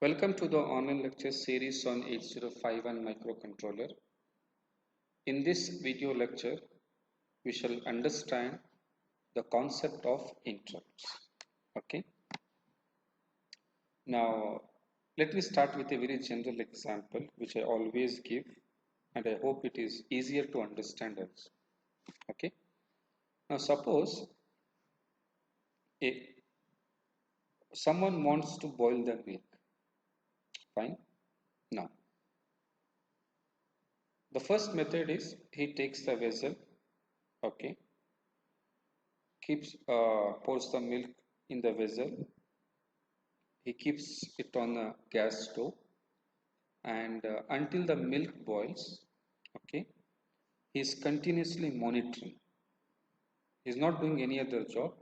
Welcome to the online lecture series on 8051 microcontroller. In this video lecture, we shall understand the concept of interrupts. Okay. Now, let me start with a very general example which I always give, and I hope it is easier to understand also. Okay. Now, suppose a, someone wants to boil the milk. Fine. Now, the first method is he takes the vessel. Okay, pours the milk in the vessel. He keeps it on a gas stove, and until the milk boils, okay, he is continuously monitoring. He is not doing any other job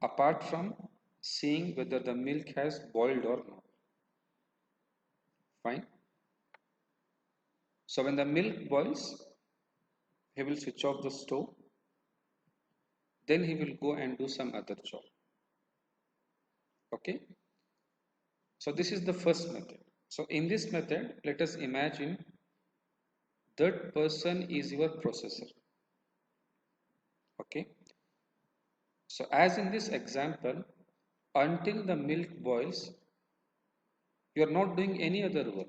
apart from seeing whether the milk has boiled or not. Fine. So when the milk boils, he will switch off the stove. Then he will go and do some other job. Okay. So this is the first method. So in this method, let us imagine that person is your processor. Okay. So as in this example, until the milk boils, you are not doing any other work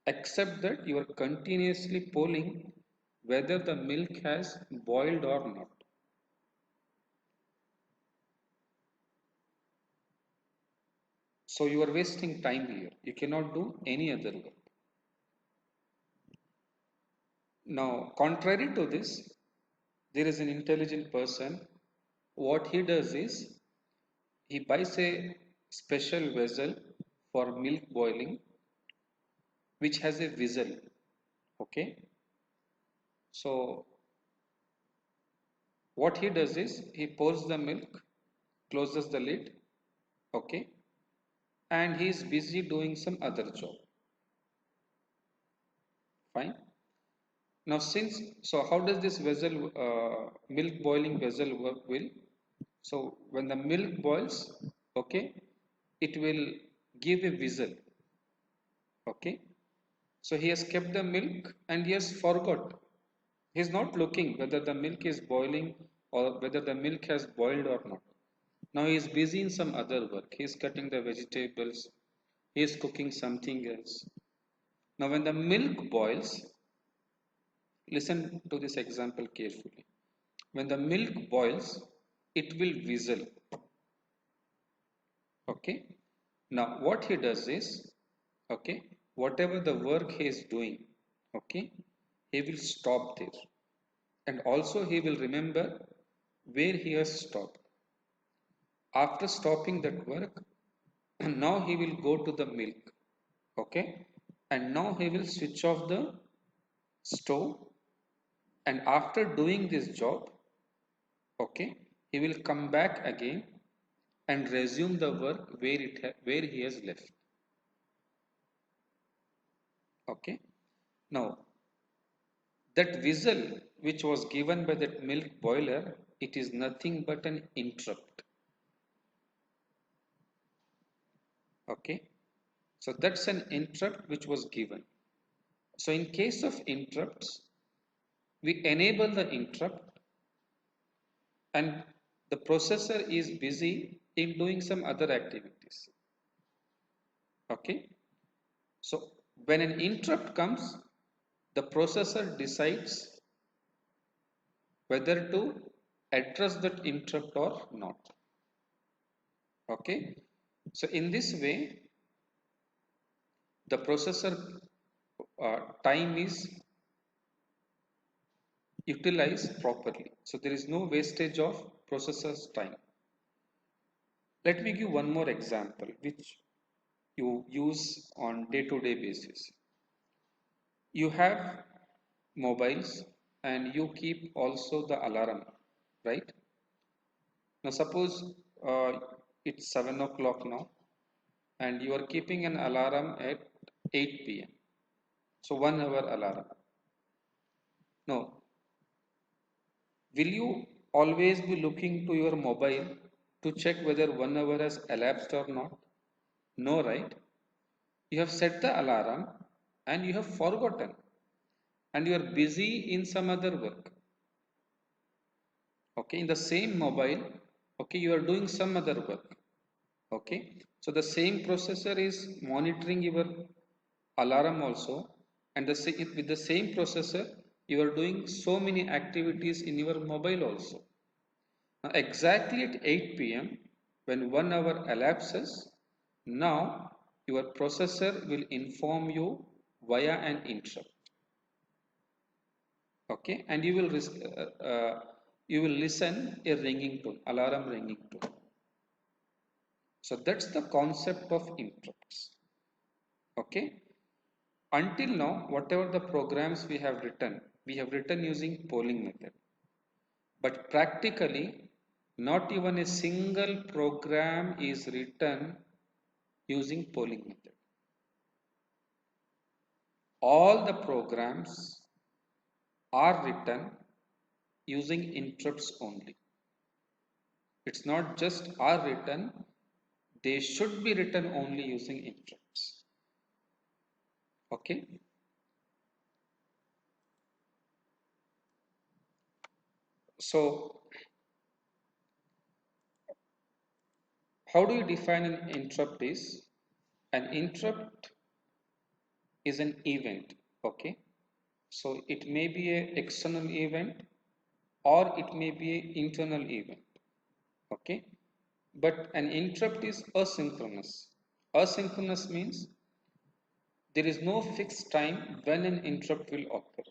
except that you are continuously polling whether the milk has boiled or not. So you are wasting time here. You cannot do any other work. Now, contrary to this, there is an intelligent person. What he does is he buys a special vessel for milk boiling which has a whistle. Okay. So what he does is he pours the milk, closes the lid, okay, and he is busy doing some other job. Fine. Now so how does this vessel, milk boiling vessel work will? So when the milk boils, okay, it will give a whistle, okay. So he has kept the milk and he has forgot. He is not looking whether the milk is boiling or whether the milk has boiled or not. Now he is busy in some other work. He is cutting the vegetables. He is cooking something else. Now when the milk boils, listen to this example carefully. When the milk boils, it will whistle. Okay. Now what he does is, okay, whatever the work he is doing, okay, he will stop there. And also he will remember where he has stopped. After stopping that work, now he will go to the milk, okay, and now he will switch off the stove, and after doing this job, okay, he will come back again and resume the work where he has left. Okay. Now that whistle which was given by that milk boiler, it is nothing but an interrupt. Okay. So that's an interrupt which was given. So in case of interrupts, we enable the interrupt and the processor is busy in doing some other activities. Okay. So when an interrupt comes, the processor decides whether to address that interrupt or not. Okay. So in this way, the processor time is utilized properly. So there is no wastage of processor's time. Let me give one more example which you use on day-to-day basis. You have mobiles and you keep also the alarm, right? Now suppose it's 7 o'clock now and you are keeping an alarm at 8 p.m. So 1 hour alarm. Now, will you always be looking to your mobile to check whether 1 hour has elapsed or not? No, right? You have set the alarm and you have forgotten and you are busy in some other work. Okay, in the same mobile, okay, you are doing some other work. Okay, so the same processor is monitoring your alarm also, and with the same processor, you are doing so many activities in your mobile also. Now, exactly at 8 p.m., when 1 hour elapses, now your processor will inform you via an interrupt. Okay, and you will listen a ringing tone, alarm ringing tone. So that's the concept of interrupts. Okay, until now, whatever the programs we have written using polling method. But practically, not even a single program is written using polling method. All the programs are written using interrupts only. It's not just are written, they should be written only using interrupts. Okay. So how do you define an interrupt is? An interrupt is an event. Okay. So it may be an external event or it may be an internal event. Okay. But an interrupt is asynchronous. Asynchronous means there is no fixed time when an interrupt will occur.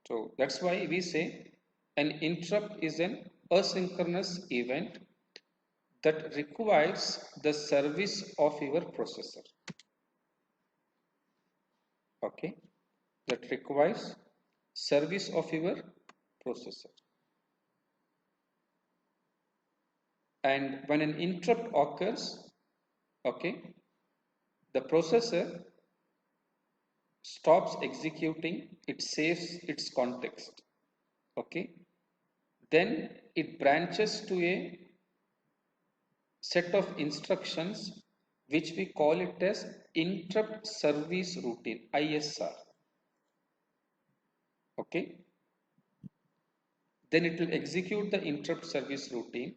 So that's why we say an interrupt is an asynchronous event that requires the service of your processor. Okay, that requires service of your processor. And when an interrupt occurs, okay, the processor stops executing, it saves its context. Okay, then it branches to a set of instructions which we call it as interrupt service routine, ISR. Okay, then it will execute the interrupt service routine,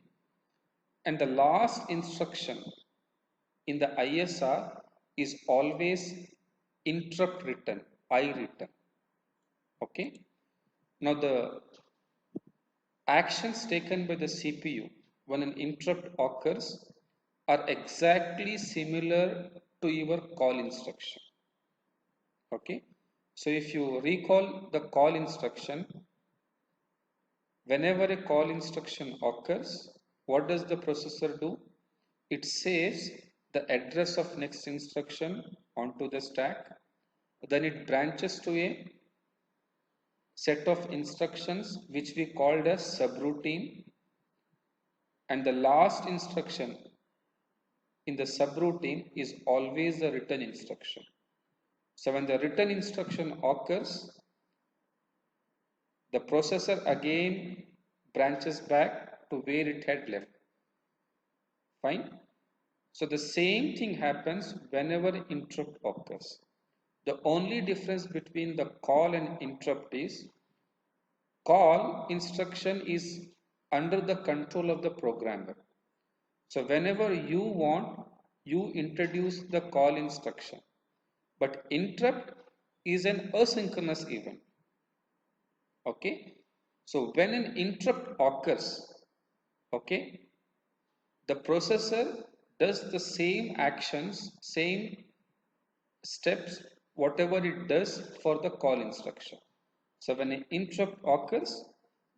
and the last instruction in the ISR is always interrupt return, I return. Okay, now the actions taken by the CPU when an interrupt occurs are exactly similar to your call instruction. Okay, so if you recall the call instruction, whenever a call instruction occurs, what does the processor do? It saves the address of next instruction onto the stack. Then it branches to a set of instructions which we called as subroutine, and the last instruction in the subroutine is always the return instruction. So when the return instruction occurs, the processor again branches back to where it had left. Fine. So the same thing happens whenever interrupt occurs. The only difference between the call and interrupt is call instruction is under the control of the programmer. So whenever you want, you introduce the call instruction. But interrupt is an asynchronous event. Okay. So when an interrupt occurs, okay, the processor does the same actions, same steps, whatever it does for the call instruction. So when an interrupt occurs,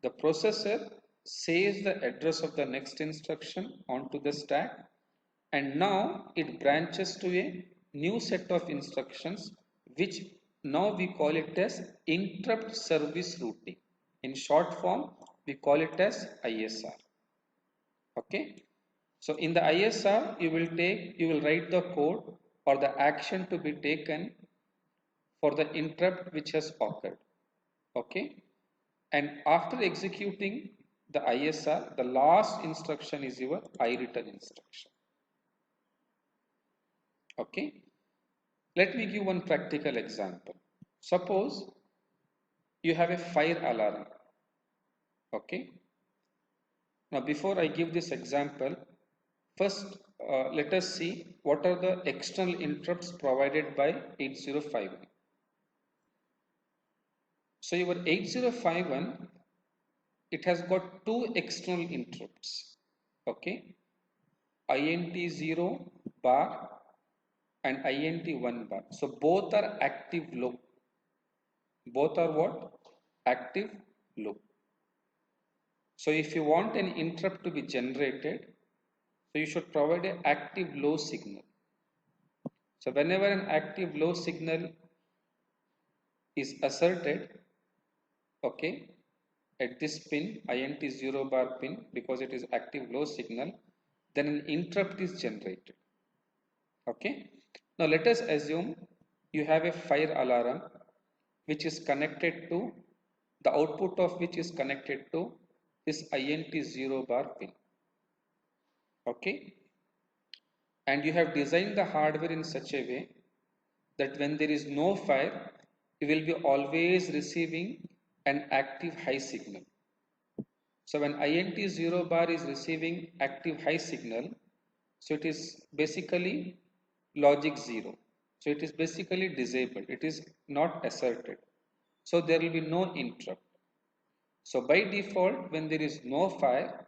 the processor saves the address of the next instruction onto the stack, and now it branches to a new set of instructions which now we call it as interrupt service routine. In short form, we call it as ISR. Okay. So in the ISR, you will write the code or the action to be taken for the interrupt which has occurred. Okay. And after executing the ISR, the last instruction is your I return instruction. Okay, let me give one practical example. Suppose you have a fire alarm. Okay, now before I give this example, first let us see what are the external interrupts provided by 8051. So your 8051, it has got two external interrupts. Okay, INT0 bar and INT1 bar. So both are active low. Both are what? Active low. So if you want an interrupt to be generated, so you should provide an active low signal. So whenever an active low signal is asserted, okay, at this pin, INT0 bar pin, because it is active low signal, then an interrupt is generated. Okay. Now let us assume you have a fire alarm which is connected to, the output of which is connected to this INT0 bar pin. Okay. And you have designed the hardware in such a way that when there is no fire, you will be always receiving an active high signal. So when INT0 bar is receiving active high signal, so it is basically logic 0. So it is basically disabled. It is not asserted. So there will be no interrupt. So by default, when there is no fire,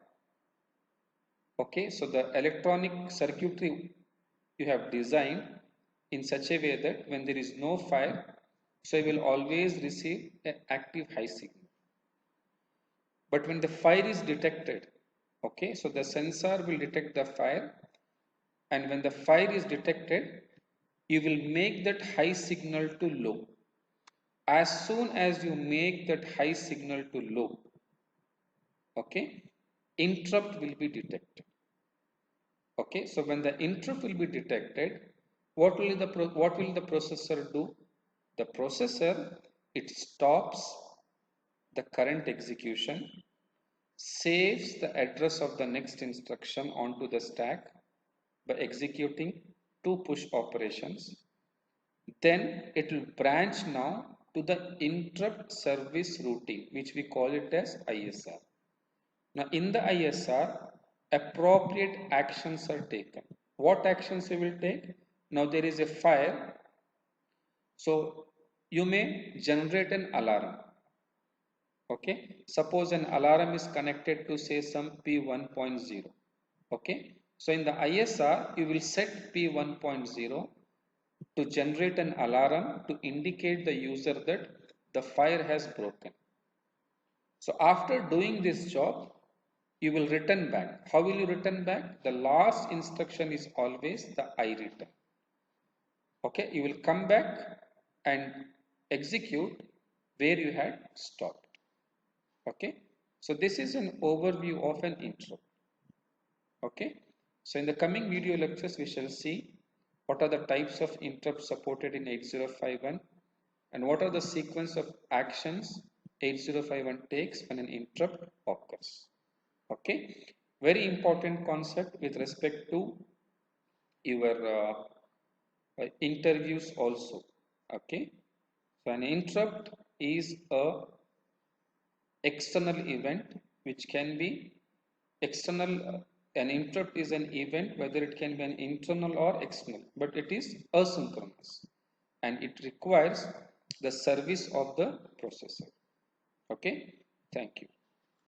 okay, so the electronic circuitry you have designed in such a way that when there is no fire, so you will always receive an active high signal. But when the fire is detected, okay, so the sensor will detect the fire, and when the fire is detected, you will make that high signal to low. As soon as you make that high signal to low, okay, interrupt will be detected. Okay, so when the interrupt will be detected, what will the processor do? The processor, it stops the current execution, saves the address of the next instruction onto the stack by executing two push operations. Then it will branch now to the interrupt service routine, which we call it as ISR. Now in the ISR, appropriate actions are taken. What actions we will take? Now there is a fire, so you may generate an alarm. Okay, suppose an alarm is connected to say some P1.0. Okay, so in the ISR, you will set P1.0 to generate an alarm to indicate the user that the fire has broken. So after doing this job, you will return back. How will you return back? The last instruction is always the I return. Okay, you will come back and execute where you had stopped. Okay, so this is an overview of an interrupt. Okay, so in the coming video lectures, we shall see what are the types of interrupts supported in 8051 and what are the sequence of actions 8051 takes when an interrupt occurs. Okay, very important concept with respect to your interviews also. Okay, so an interrupt is a external event which can be external. An interrupt is an event whether it can be an internal or external, but it is asynchronous and it requires the service of the processor. Okay, thank you.